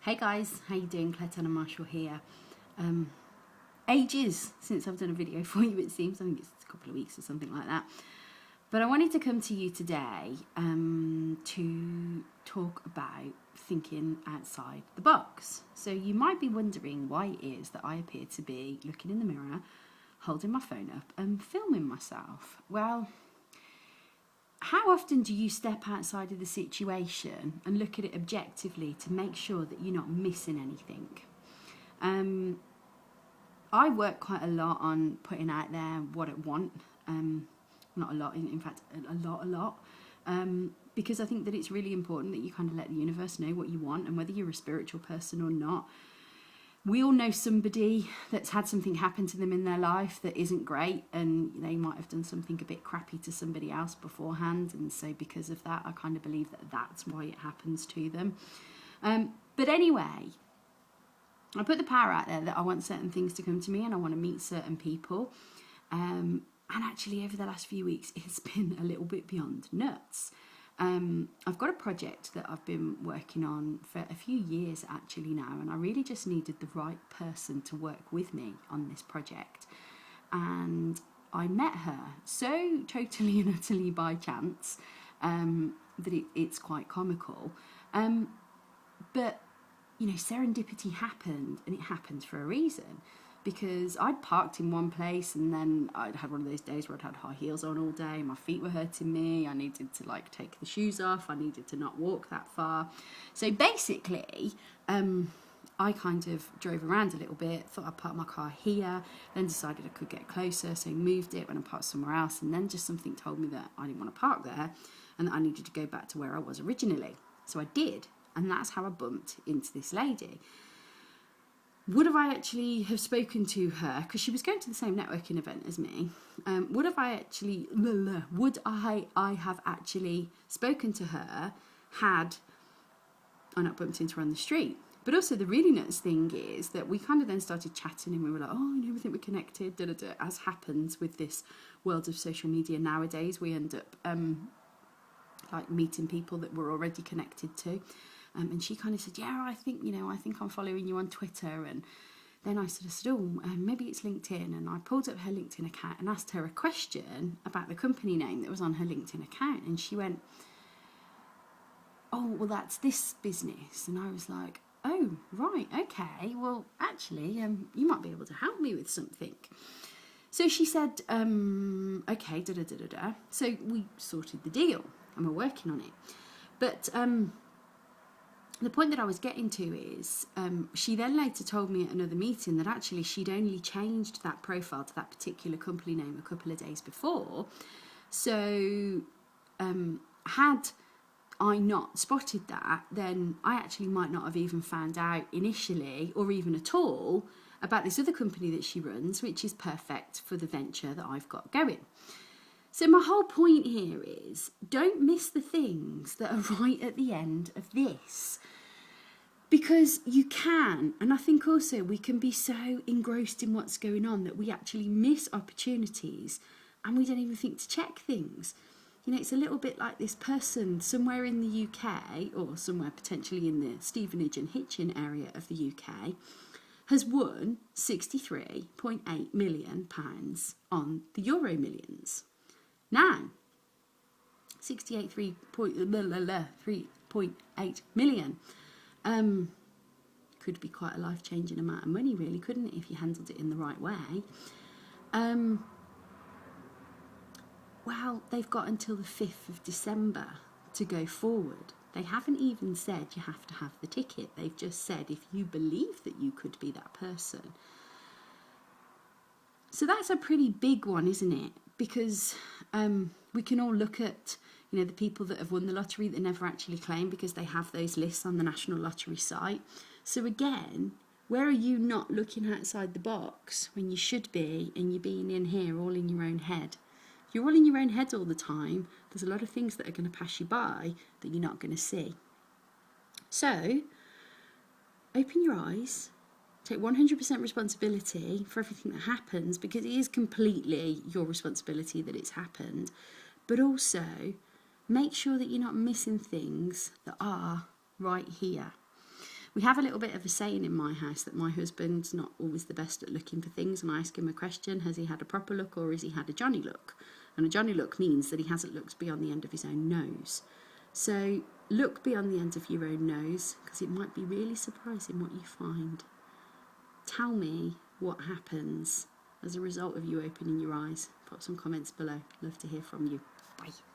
Hey guys, how you doing? Clare and Marshall here. Ages since I've done a video for you, it seems. I think it's a couple of weeks or something like that. But I wanted to come to you today to talk about thinking outside the box. So you might be wondering why it is that I appear to be looking in the mirror, holding my phone up and filming myself. Well, how often do you step outside of the situation and look at it objectively to make sure that you're not missing anything? I work quite a lot on putting out there what I want. Not a lot, in fact, a lot. Because I think that it's really important that you kind of let the universe know what you want, and whether you're a spiritual person or not. We all know somebody that's had something happen to them in their life that isn't great, and they might have done something a bit crappy to somebody else beforehand, and so because of that I kind of believe that that's why it happens to them. But anyway, I put the power out there that I want certain things to come to me and I want to meet certain people, and actually over the last few weeks it's been a little bit beyond nuts. I've got a project that I've been working on for a few years actually now, and I really just needed the right person to work with me on this project. And I met her so totally and utterly by chance that it's quite comical. But, you know, serendipity happened, and it happened for a reason. Because I'd parked in one place, and then I'd had one of those days where I'd had high heels on all day, my feet were hurting me, I needed to take the shoes off, I needed to not walk that far. So basically, I kind of drove around a little bit, thought I'd park my car here, then decided I could get closer, so moved it when I parked somewhere else, and then just something told me that I didn't want to park there, and that I needed to go back to where I was originally. So I did, and that's how I bumped into this lady. Would have I actually have spoken to her, because she was going to the same networking event as me, would I have actually spoken to her had I not bumped into her on the street? But also the really nuts thing is that we kind of then started chatting, and we were like, oh, you know, we think we're connected, as happens with this world of social media nowadays. We end up meeting people that we're already connected to. And she kind of said, yeah, I think I'm following you on Twitter. And then I sort of said, maybe it's LinkedIn. And I pulled up her LinkedIn account and asked her a question about the company name that was on her LinkedIn account. And she went, oh, well, that's this business. And I was like, oh, right, okay. Well, actually, you might be able to help me with something. So she said, okay, da-da-da-da-da. So we sorted the deal, and we're working on it. But the point that I was getting to is she then later told me at another meeting that actually she'd only changed that profile to that particular company name a couple of days before. So had I not spotted that, then I actually might not have even found out initially or even at all about this other company that she runs, which is perfect for the venture that I've got going. So my whole point here is, don't miss the things that are right at the end of this. Because you can, and I think also we can be so engrossed in what's going on that we actually miss opportunities, and we don't even think to check things. You know, it's a little bit like this person somewhere in the UK, or somewhere potentially in the Stevenage and Hitchin area of the UK, has won £63.8 million on the Euro Millions. Now, 3.8 million could be quite a life-changing amount of money, really, couldn't it, if you handled it in the right way? Well, they've got until the 5th of December to go forward. They haven't even said you have to have the ticket. They've just said if you believe that you could be that person. So that's a pretty big one, isn't it? Because we can all look at, you know, the people that have won the lottery that never actually claim, because they have those lists on the National Lottery site. So again, where are you not looking outside the box when you should be, and you're being in here all in your own head? If you're all in your own head all the time, there's a lot of things that are going to pass you by that you're not going to see. So open your eyes. Take 100% responsibility for everything that happens, because it is completely your responsibility that it's happened. But also, make sure that you're not missing things that are right here. We have a little bit of a saying in my house that my husband's not always the best at looking for things, and I ask him a question: has he had a proper look or has he had a Johnny look? And a Johnny look means that he hasn't looked beyond the end of his own nose. So look beyond the end of your own nose, because it might be really surprising what you find. Tell me what happens as a result of you opening your eyes. Put some comments below. Love to hear from you. Bye.